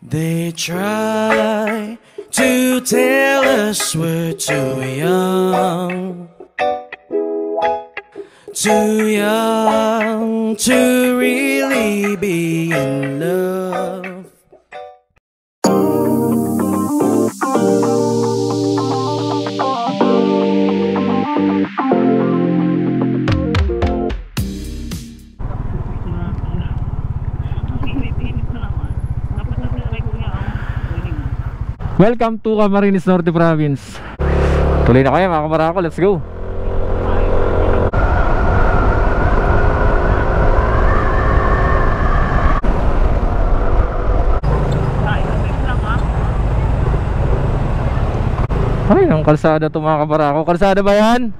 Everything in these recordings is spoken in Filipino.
They try to tell us we're too young to really be in love. Welcome to Camarines Norte Province. Tuloy na kayo mga kamarako, let's go. Ay, ang kalsada to mga kamarako. Kalsada ba yan?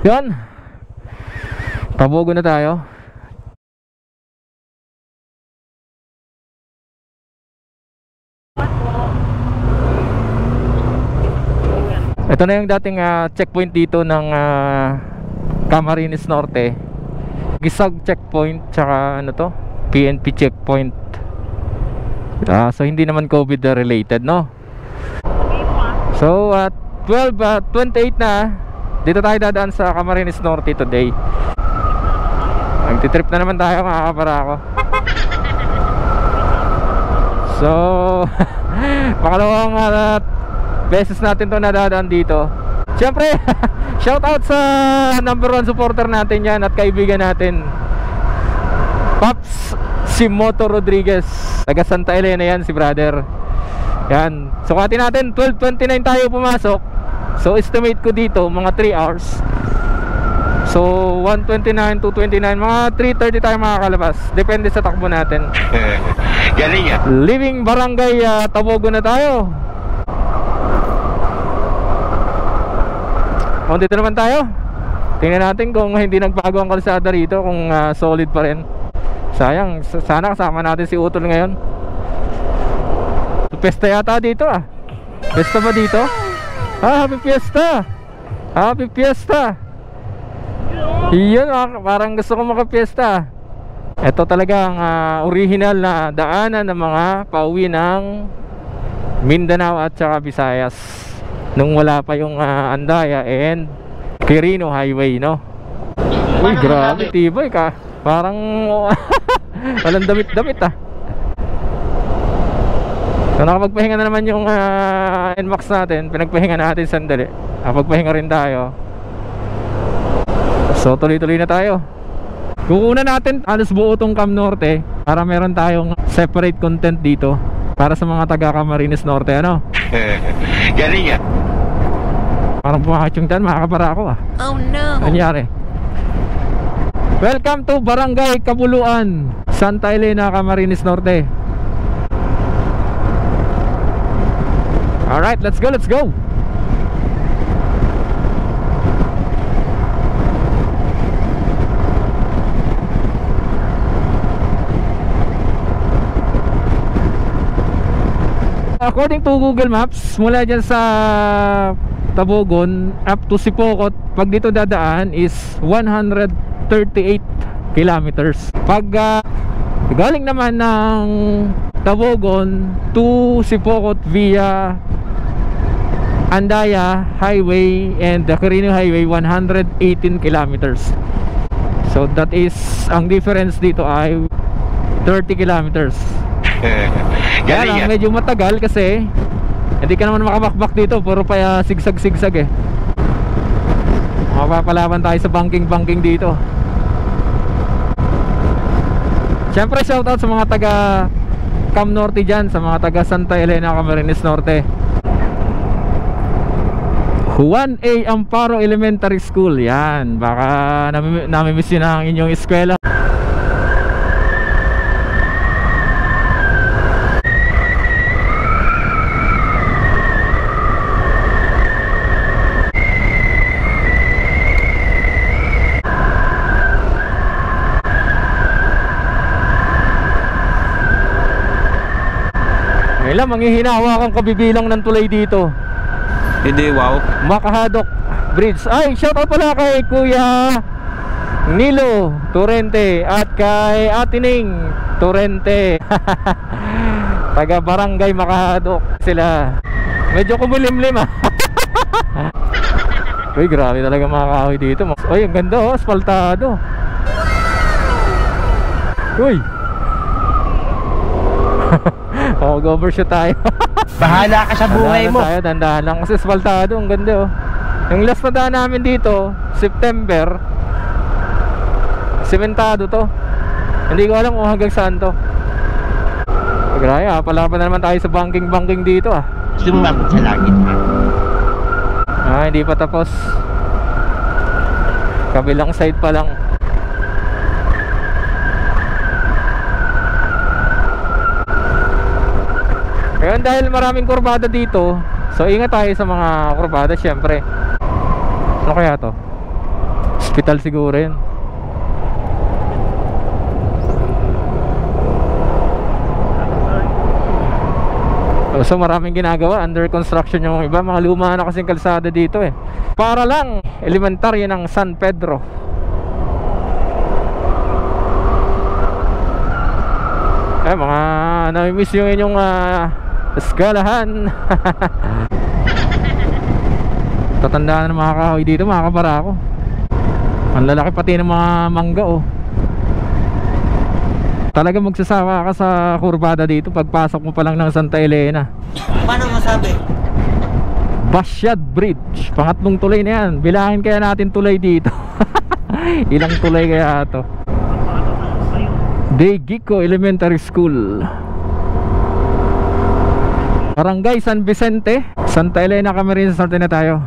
Yan. Tabogo na tayo. Ito na yung dating checkpoint dito ng Camarines Norte. Gisag checkpoint, tsaka ano to? PNP checkpoint. So hindi naman COVID related, no? So at 12:28 na, dito tayo dadaan sa Camarines Norte today. Nagtitrip na naman tayo mga kaparako. So pakalawang beses natin to nadadaan dito. Siyempre shout out sa number 1 supporter natin yan at kaibigan natin, Pops Simoto Rodriguez. Taga Santa Elena yan si brother. Yan, sukatin natin 12:29 tayo pumasok. So estimate ko dito mga 3 hours. So 1:29, 2:29, mga 3:30 tayo makakalabas. Depende sa takbo natin. Galing yan. Living Barangay Tabogo na tayo. O, dito naman tayo. Tingnan natin kung hindi nagbago ang kalsada rito, kung solid pa rin. Sayang, sana kasama natin si Utol ngayon. Pesta yata dito Pesta ba dito? Happy Fiesta! Happy Fiesta! Iyon, parang gusto ko makapiesta. Ito talaga ang original na daanan ng mga pauwi ng Mindanao at saka Visayas nung wala pa yung Andaya and Quirino Highway, no? Uy, grabe, tibay ka. Parang walang damit-damit So nakapagpahinga na naman yung NMAX natin. Pinagpahinga natin sandali. Nakapagpahinga rin tayo. So tuloy-tuloy na tayo. Kukunan natin alas buo tong Cam Norte para meron tayong separate content dito para sa mga taga Camarines Norte, ano? Galing yan. Parang pumakit yung dyan, makakapara ako Oh no. Nangyari. Welcome to Barangay Kabuluan, Santa Elena, Camarines Norte. Alright, let's go, let's go. According to Google Maps, mula dyan sa Tabogon up to Sipokot, pag dito dadaan is 138 kilometers. Pag galing naman ng Tabogon to Sipokot via Andaya Highway and the Quirino Highway, 118 kilometers. So that is, ang difference dito ay 30 kilometers. Kaya lang medyo matagal kasi hindi ka naman makamakbak dito, puro pa sigsag-sigsag Mapapalaban tayo sa banking dito. Siyempre shoutout sa mga taga Cam Norte dyan, sa mga taga Santa Elena, Camarines Norte. Juan A. Amparo Elementary School. Yan, baka namimiss yun ang inyong eskwela. Ngayon manghihinawa akong kabibilang ng tulay dito. Hindi, wow. Makahadok Bridge. Ay, shout out pala kay Kuya Nilo Torrente at kay Atining Torrente. Taga Barangay Makahadok sila. Medyo kumulimlim ah. Uy, grabe talaga mga kahoy dito. Uy, ang ganda oh, asfaltado. Uy. Oh, overshoot tayo. Bahala ka sa buhay mo. Tayo, dandahan lang kasi asfaltado, ang ganda oh. Yung last na daan namin dito, September, sementado to. Hindi ko alam kung hanggang saan to. Grabe ah, palaban na naman tayo sa banking dito ah. Sumabot sa langit ha. Ah, hindi pa tapos. Kabilang side pa lang. Ngayon dahil maraming kurbada dito, so ingat tayo sa mga kurbada syempre. Ano kaya to? Hospital siguro yun. So maraming ginagawa, under construction yung iba. Mga luma na kasing kalsada dito eh. Para lang elementarya ng San Pedro. Mga nami-miss yung inyong eskwelahan. Tatandaan ng mga kahoy dito, mga kabarako. Ang lalaki pati ng mga mangga oh. Talaga magsasawa ka sa kurbada dito pagpasok mo pa lang ng Santa Elena. Paano masabi? Basyad Bridge, pangatlong tulay na yan. Bilangin kaya natin tulay dito. Ilang tulay kaya ito? De Gico Elementary School, Barangay San Vicente, Santa Elena Camarines Norte na tayo.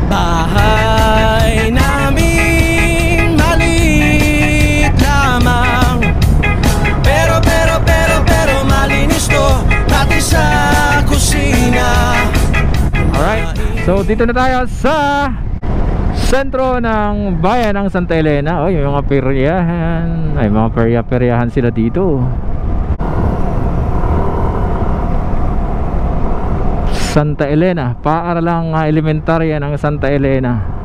Bahay namin maliit lamang, pero malinis to dati sa kusina. Alright, so dito na tayo sa sentro ng bayan ng Santa Elena. Oh, yung mga peryahan, ay mga peryahan sila dito. Santa Elena, paaralang elementarya ng Santa Elena.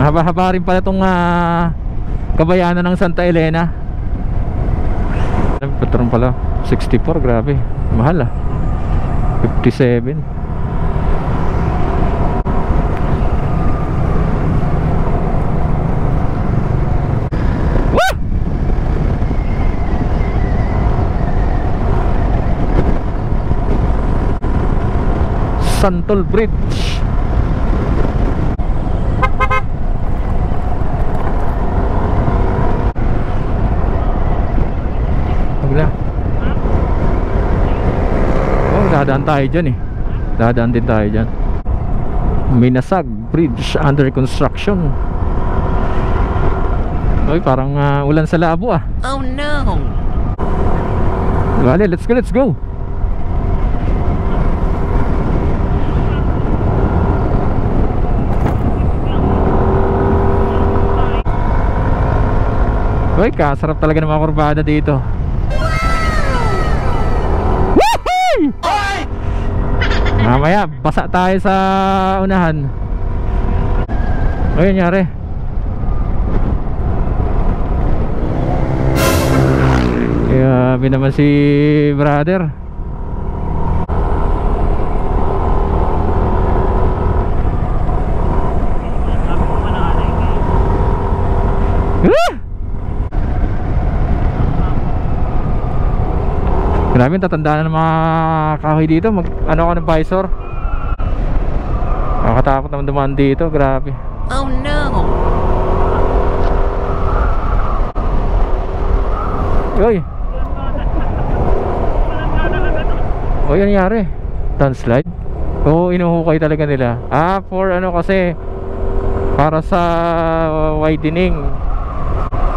Haba-haba rin pala itong kabayanan ng Santa Elena. Patron pala 64, grabe. Mahal 57. Woo! Santol Bridge. Dadaan tayo dyan eh. Dadaan din tayo dyan. Minasag Bridge under construction. Uy, parang ulan sa labo ah. Oh no. Vale, let's go. Uy, kasarap talaga ng mga kurbada dito. Mamaya basa tayo sa unahan. Ano nangyari? Grabe naman si brother. Grabe, tatandaan ng mga kahoy dito. Ano ka ng visor? Nakakatakot naman dumaan dito, grabe. Oh no. Uy. O yan nangyari, landslide. Oo, inuhukay talaga nila. For ano kasi, para sa widening.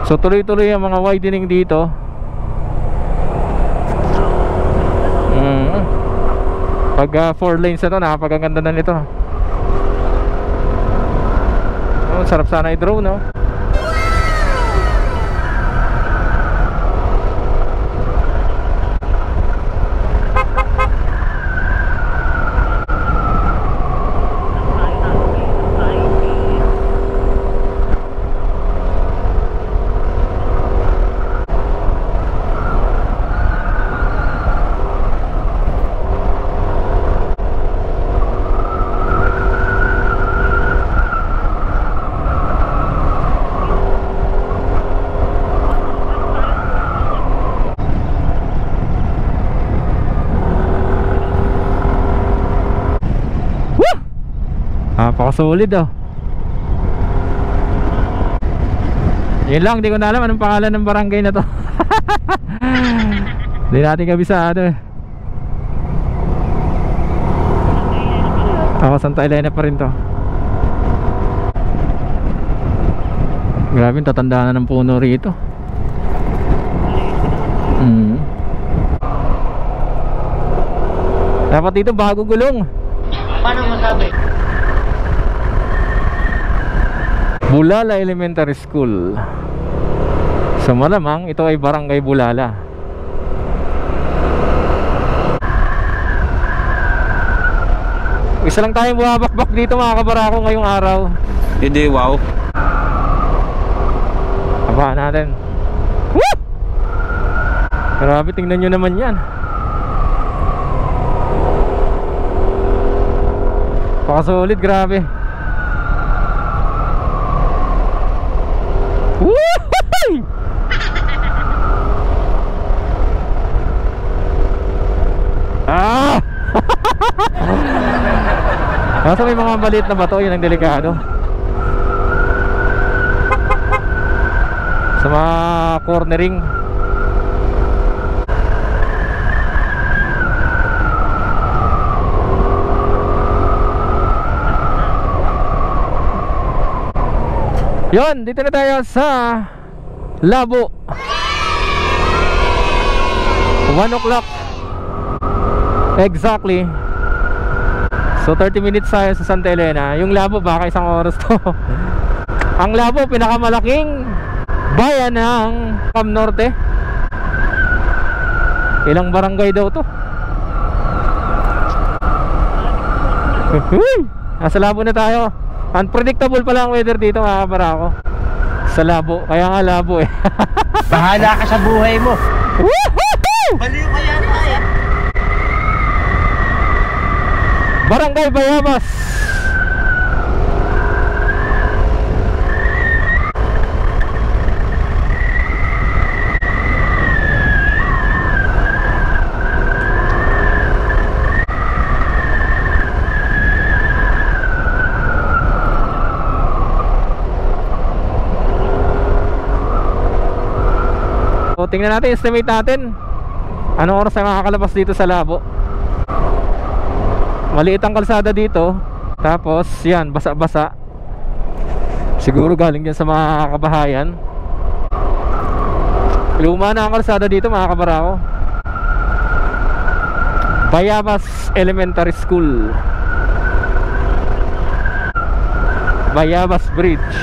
So tuloy-tuloy ang mga widening dito. Pag 4 lanes na to, napakaganda na nito. Oh, sarap sana i-drone, no? Napakasolid oh. Yun lang, di ko na alam anong pangalan ng barangay na to. Hindi natin kabisado eh. Ako Santa Elena pa rin to. Grabe, tatanda na ng puno rito. Dapat dito bago gulong. Paano masabi? Bulala Elementary School. So malamang ito ay Barangay Bulala. Isa lang tayong bumabakbak dito mga kabarako ngayong araw. Hindi, wow. Abaan natin. Woo! Grabe, tingnan nyo naman yan. Pakasolid, grabe. Woo! Kaso may mga maliit na bato, yun ang delikado. Sa mga cornering. Yun, dito na tayo sa Labo. 1 o'clock exactly. So 30 minutes tayo sa Santa Elena. Yung Labo baka isang oras to. Ang Labo, pinakamalaking bayan ng Cam Norte. Ilang barangay daw to? Nasa Labo na tayo. Unpredictable pala ang weather dito mga kabarako. Sa Labo, kaya nga Labo eh. Bahala ka sa buhay mo. Baliw ka yan tayo. Barangay Bayabas. So tingnan natin, estimate natin anong oras na makakalabas dito sa Labo. Maliit ang kalsada dito. Tapos yan, basa-basa. Siguro galing yan sa mga kabahayan. Luma na ang kalsada dito mga kabarako. Bayabas Elementary School, Bayabas Bridge.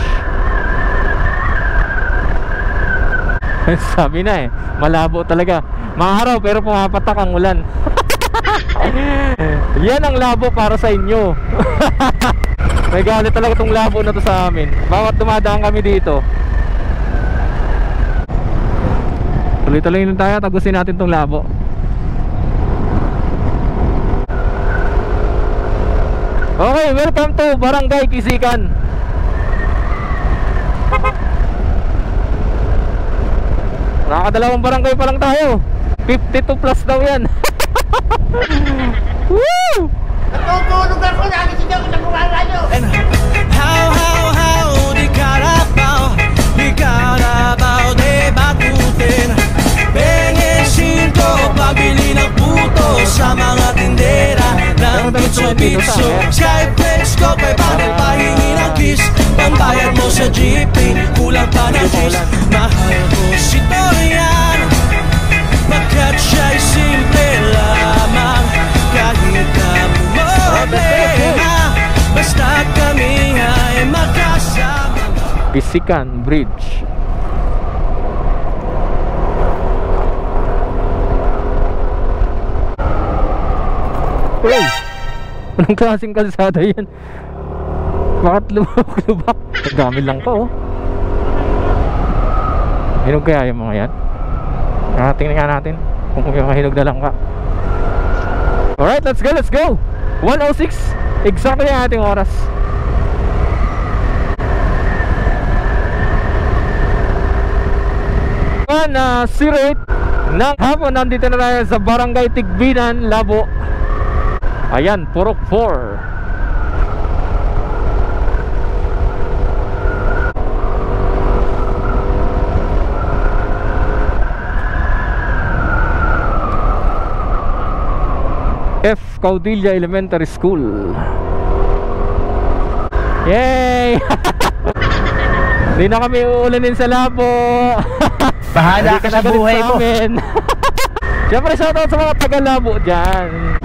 Sabi na eh, malabo talaga. Maaraw pero pumapatak ang ulan. Yan ang Labo para sa inyo. May galit talaga itong Labo na to sa amin. Bawat dumadaan kami dito. Tuloy-tuloy lang tayo, tagusin natin itong Labo. Okay, welcome to Barangay Kisikan. Nakakadalawang barangay pa lang tayo. 52 plus daw yan. Woo! Natutulog ako, nakisigaw ko sa kumarayo. How, di Carabao de Batuten. Pengen 5, pabili ng puto sa mga Limit Skyflex ko, 500 pahingi ng kiss. Pambayad mo sa jeepney, kulang pa ng kiss. Mahal ko si Torian, pagkat siya'y simple lamang. Kahit na problema, basta kami ay magkasama. Bisikan Bridge. Uy! Anong klaseng kalsada yan? Bakit lubak-lubak? Gamit lang pa oh. Hinog kaya yung mga yan? Tingnan nga natin kung yung hinog na lang ka. Alright, let's go! 1:06 exactly ang ating oras. Na 08 ng hapon, nandito na tayo sa Barangay Tigbinan, Labo. Ayan, Purok 4. F. Caudilla Elementary School. Yay! Hindi na kami uulanin sa Labo. Bahala ka sa buhay mo. Siyempre, shoutout sa mga taga-Labo dyan.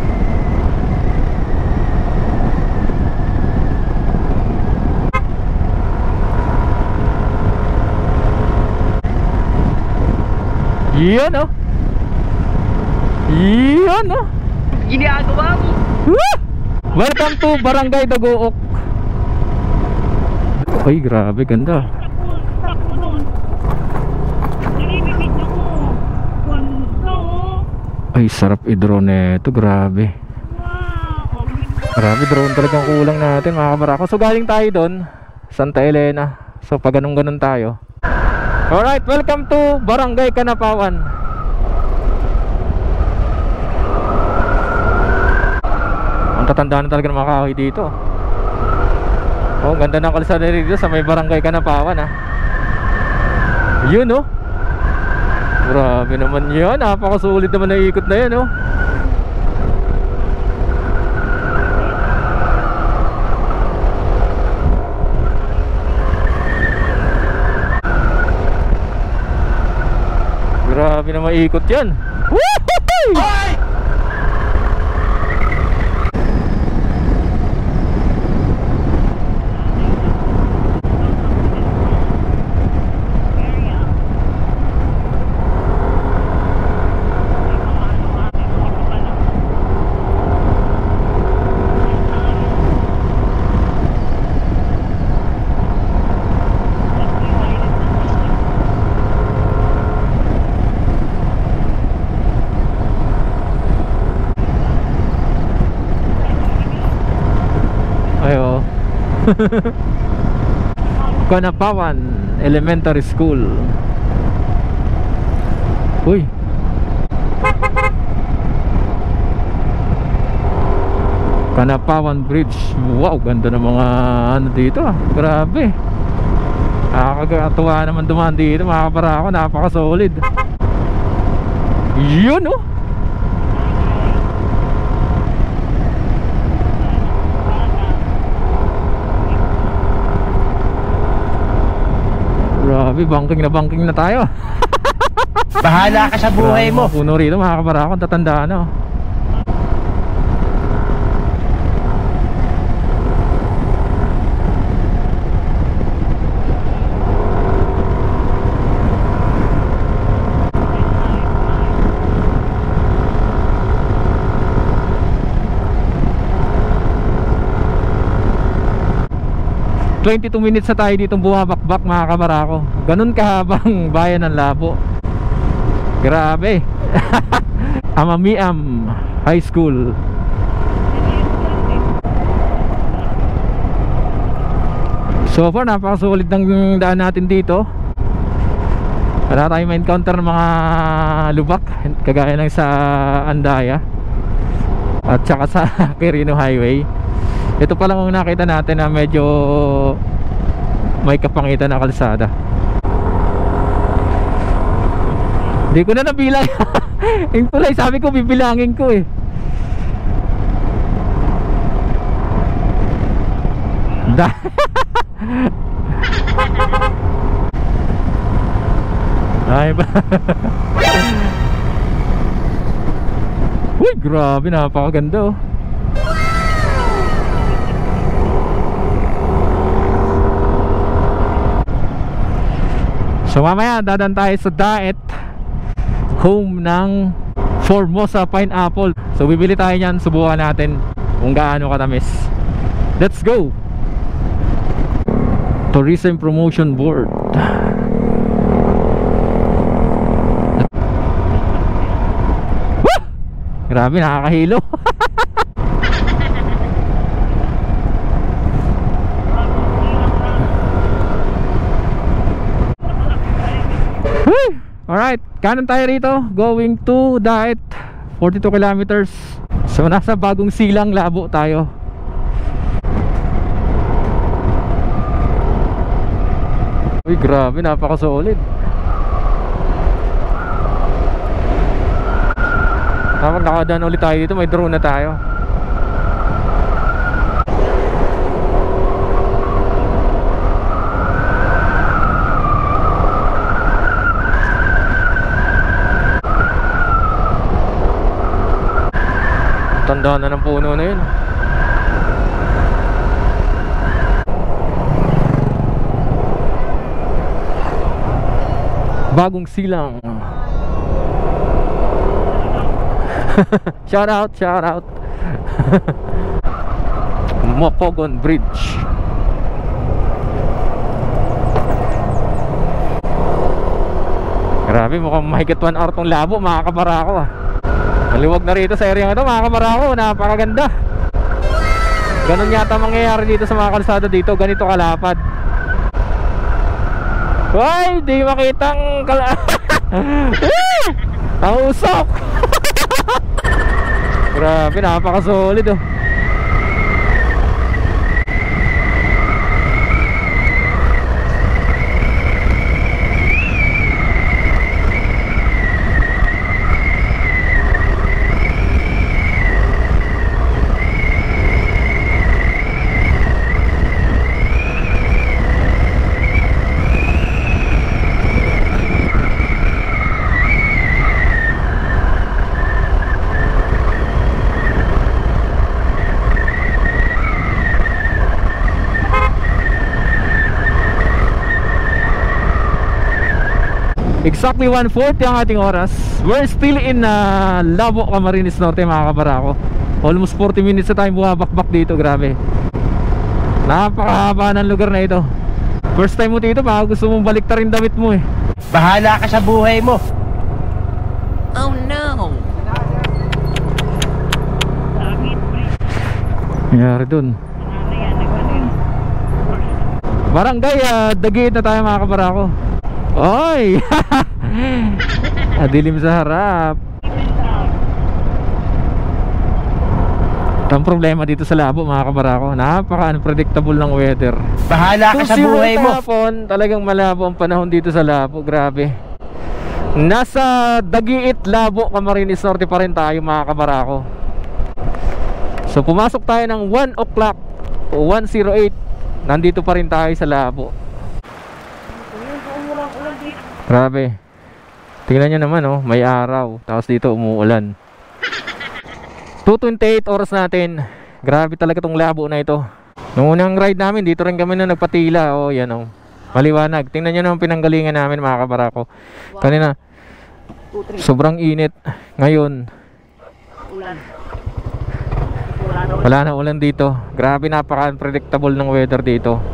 Yan oh. Yan oh. Ginagawa mo. Welcome to Barangay Dagook. Ay, grabe, ganda. Ay, sarap i-drone ito, grabe. Grabe, drone talagang kulang natin mga kabarako. So galing tayo doon, Santa Elena. So pag ganun tayo. Alright, welcome to Barangay Kanapawan. Ang tatanda na talaga ng mga kahoy dito. Oh, ganda ng kalsada dito sa may Barangay Kanapawan ah. Yun oh. Grabe naman yan, napakasulit naman na ikot na yan oh. Grabe na maikot yan. Woohoo! Ayo. Kanapawan Elementary School. Uy. Kanapawan Bridge. Wow, ganda ng mga ano dito ah. Grabe. Nakakatuwa naman dumaan dito mga kabarako. Napaka-solid. Yun oh. Grabe, banking na tayo. Bahala ka sa buhay mo. Puno rito mga kabarako, tatandaan na oh. ...22 minutes na tayo ditong buhabakbak mga kabarako. Ganun kahabang bayan ng Labo. Grabe. Amamiam High School. So far napakasulit ng daan natin dito. Wala tayong ma-encounter ng mga lubak kagaya ng sa Andaya at saka sa Quirino Highway. Ito pa lang ang nakita natin na medyo may kapangitan na kalsada. Hindi ko na nabilang. Yung tulay sabi ko bibilangin ko eh. Ay ba? Uy, grabe, napakaganda oh. So mamaya dadan tayo sa Daet, home ng Formosa Pineapple. So bibili tayo niyan, subukan natin kung gaano katamis. Let's go! Tourism Promotion Board. Woo! Grabe, nakakahilo. Alright, kanan tayo rito, going to Daet, 42 kilometers. So nasa Bagong Silang, Labo tayo. Uy, grabe, napaka-solid. Kapag nakadaan ulit tayo dito, may drone na tayo. Tandaan na ng puno na yun. Bagong Silang. Shout out, shout out. Mokogon Bridge. Grabe, mukhang mahigit 1 hour tong labo, makakabara ako ah. Maliwag na rito sa area ito, mga kabarako, napakaganda. Ganon yata mangyayari dito sa mga kalsada dito, ganito kalapad. Ay, di makitang ang usok. Grabe, napaka-solid oh. Exactly 1:40 ang ating oras. We're still in Labo, Camarines Norte, mga kabarako. Almost 40 minutes na tayong bumabakbak dito, grabe. Napakahaba ng lugar na ito. First time mo dito, baka gusto mong balik ta rin damit mo eh. Bahala ka sa buhay mo. Oh no. Nangyari dun. Barangay Dagiit na tayo, mga kabarako. Oy! Adilim sa harap. Ang problema dito sa Labo, mga kabarako, napaka-unpredictable ng weather. Bahala ka sa buhay mo. Hapon, talagang malabo ang panahon dito sa Labo, grabe. Nasa Dagiit, Labo, Camarines Norte pa rin tayo, mga kabarako. So pumasok tayo ng 1 o'clock o 1:08. Nandito pa rin tayo sa Labo. Grabe. Tingnan nyo naman oh, may araw. Tapos dito umuulan. 2:28 oras natin. Grabe talaga tong Labo na ito. Nung unang ride namin, dito rin kami na nagpatila. Oh, yan oh. Maliwanag. Tingnan nyo naman pinanggalingan namin, mga kabarako. Kanina, sobrang init. Ngayon, wala na ulan dito. Grabe, napaka-unpredictable ng weather dito.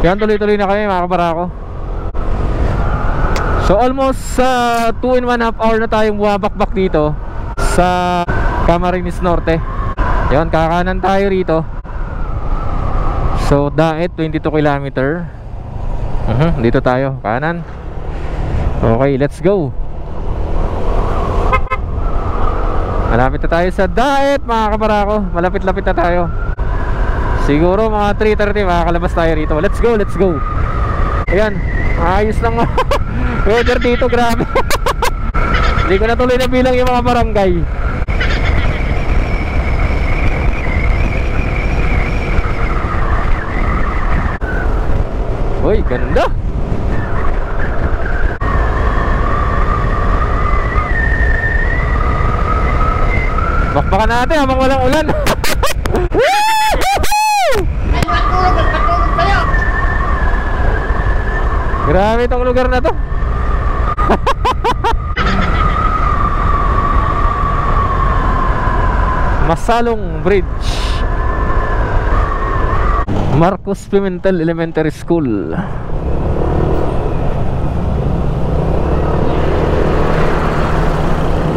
Yan, tuloy-tuloy na kami, mga kabarako. So almost 2.5 hour na tayong buwabakbak dito sa Camarines Norte. Yan, kakanan tayo rito. So Daet, 22 kilometer. Dito tayo, kanan. Okay, let's go. Malapit na tayo sa Daet, mga kabarako. Malapit-lapit na tayo. Siguro mga 3:30 makakalabas tayo rito. Let's go, let's go. Ayan, ayos lang weather dito, grabe. Hindi ko na tuloy na bilang yung mga barangay. Uy, ganda. Bakbakan natin habang walang ulan. Grabe itong lugar na to. Masalong Bridge, Marcos Pimentel Elementary School.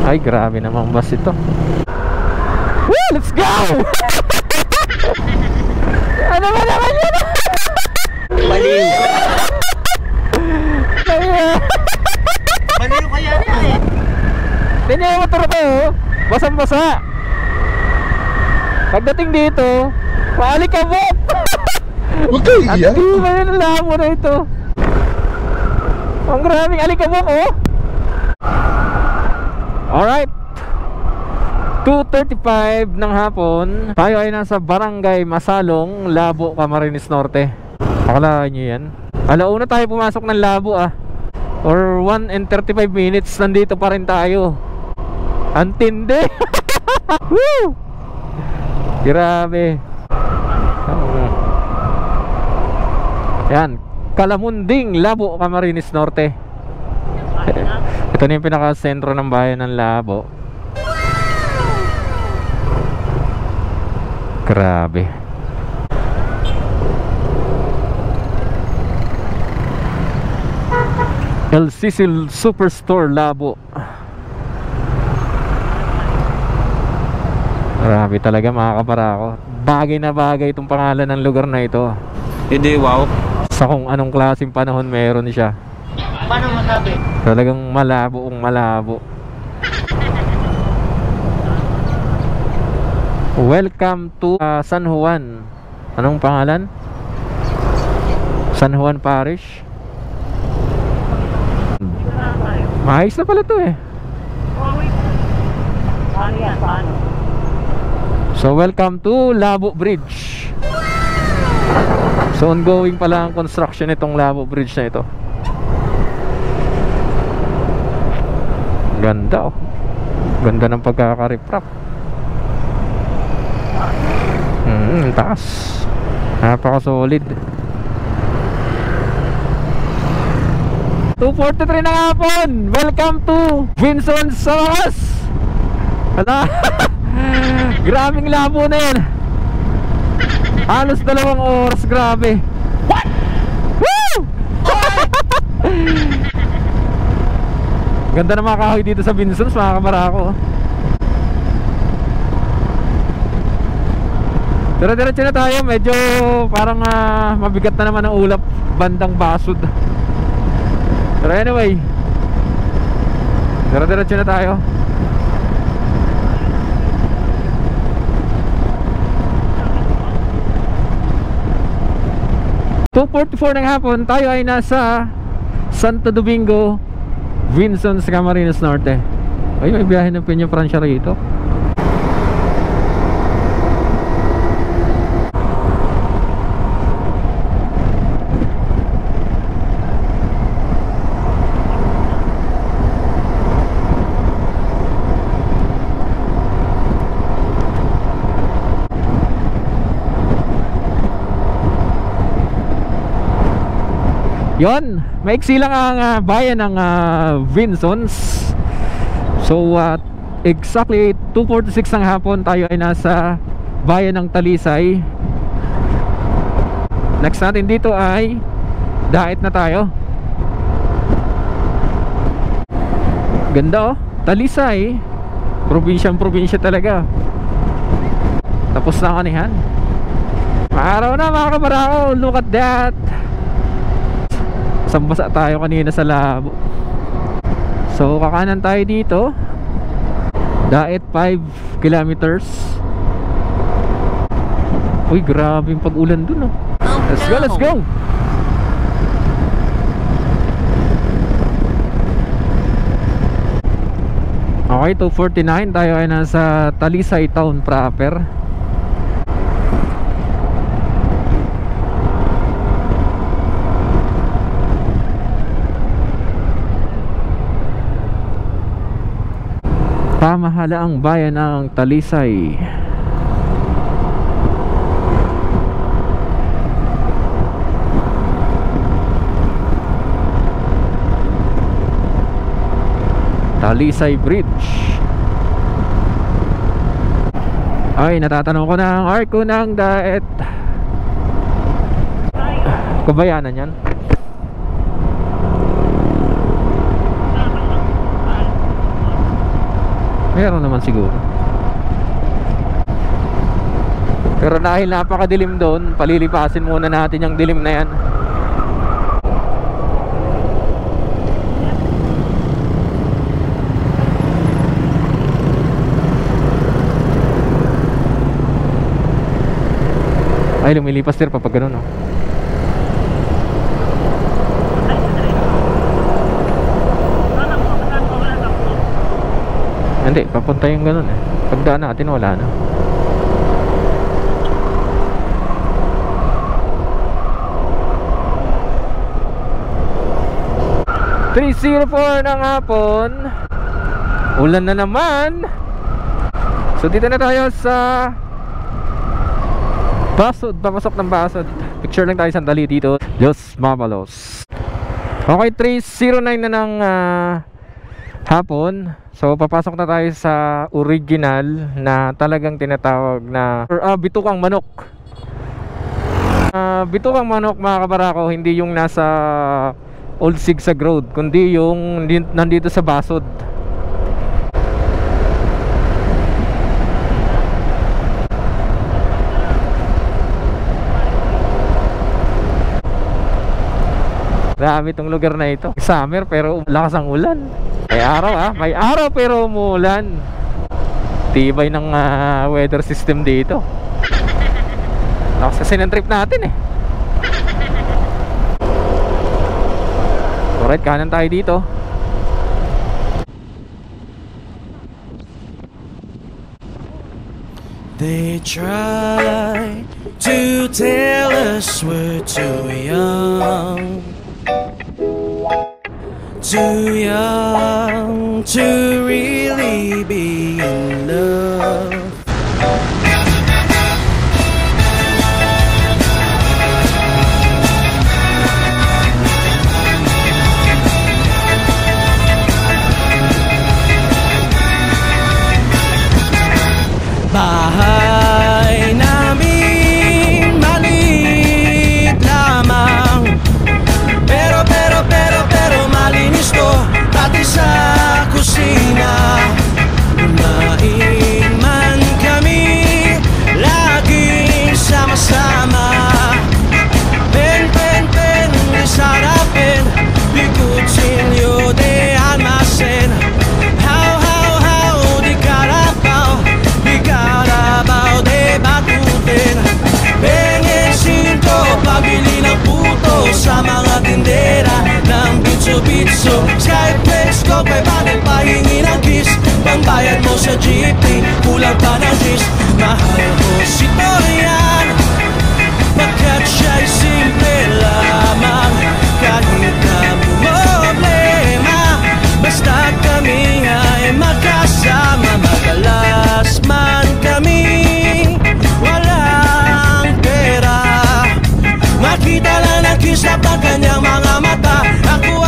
Ay, grabe namang bus ito. Woo! Let's go! Ano ba naman yun? Baliw. Baliw kaya na eh. Tingnan yung motor ko, basang-basa. Pagdating dito, paalikabok. Okay, at yeah. di ba yun ang lamo na ito? Ang graming alikabok, oh. Alright, 2:35 ng hapon. Tayo ay nasa Barangay Masalong, Labo, Camarines Norte. Akala nyo yan? Alauna tayo pumasok ng Labo ah. Or 1 and 35 minutes nandito pa rin tayo. Antindi. Woo! Grabe. Yan, Kalamunding, Labo, Camarines Norte. Ito na yung pinaka-sentro ng bayan ng Labo. Grabe. LCC Superstore Labo. Grabe talaga mga kabarako. Bagay na bagay itong pangalan ng lugar na ito. Hindi, wow. Sa kung anong klaseng panahon meron siya. Paano masabi? Talagang malabo kung malabo. Welcome to San Juan. Anong pangalan? San Juan Parish. Maayos na pala to eh. So welcome to Labo Bridge. So ongoing pala ang construction itong Labo Bridge na ito. Ganda oh. Ganda ng pagkakariprap. Taas. Napaka-solid. 2:43 na hapon. Welcome to Vinson's Sawas. Hala. Grabing labo na yan. Halos 2 oras. Grabe. What? Woo! Ganda ng mga kahoy dito sa Vinson's, mga kabarako. Diretso na tayo. Medyo parang mabigat na naman ang ulap bandang Basud. Pero anyway, diretso na tayo. (2:44) ng hapon. Tayo ay nasa Santo Domingo, Vinson's, Camarines Norte. Ay, may biyahe ng Peña Francia rito. Yon, maiksi lang ang bayan ng Vinson's. So exactly 2:46 ng hapon, tayo ay nasa bayan ng Talisay. Next natin dito ay Dait na tayo. Ganda oh, Talisay. Probinsya talaga. Tapos na kanihan. Maaraw na mga kabarako. Look at that. Basa tayo kanina sa Labo. So kakanan tayo dito. Dait 5 kilometers. Uy, grabe yung pag-ulan dun oh. Let's go, let's go. Okay, 2:49. Tayo ay nasa Talisay town proper. Pamahalaang bayan ng Talisay. Talisay Bridge. Ay, natatanong ko na ang arko ng Daet. Kabayanan yan. Meron naman siguro. Pero dahil napakadilim doon, palilipasin muna natin yung dilim na yan. Ay, lumilipas din pa pag ganun, oh. Hindi, papunta yung ganun eh. Pagdaan natin, wala na. (3:04) ng hapon. Ulan na naman. So dito na tayo sa Basod, papasok ng Basod. Picture lang tayo sandali dito. Diyos Mamalos. Okay, 3:09 na ng hapon. So papasok na tayo sa original na talagang tinatawag na bitukang manok. Bitukang manok, mga kabarako, hindi yung nasa Old Sigsag Road, kundi yung nandito sa Basod. Grabe itong lugar na ito. Summer pero lakas ang ulan. May araw may araw pero umulan. Tibay ng weather system dito. Lakas kasi ng trip natin eh. Alright, kanan tayo dito. They try to tell us we're too young. Too young to really be in love. Bahay namin maliit lamang, pero malinis to, pati sa kusina. Kumain man kami, laging sama-sama. Pen, sarapin, bigutsilyo de almacen. How, di karabaw, de batutin. Pengin sinto, pabili ng puto sa mga tindera ng bitso-bitso. Skyflex ko, bakit pahingi ng kiss? Pambayad mo sa jeepney, kulang pa ng kiss. Mahal ko si Torian, pagkat siya'y simple lamang. Kahit na problema, basta kami ay magkasama. Madalas man kami walang pera, makita lang ng kislap ng kanyang mga mata. Ako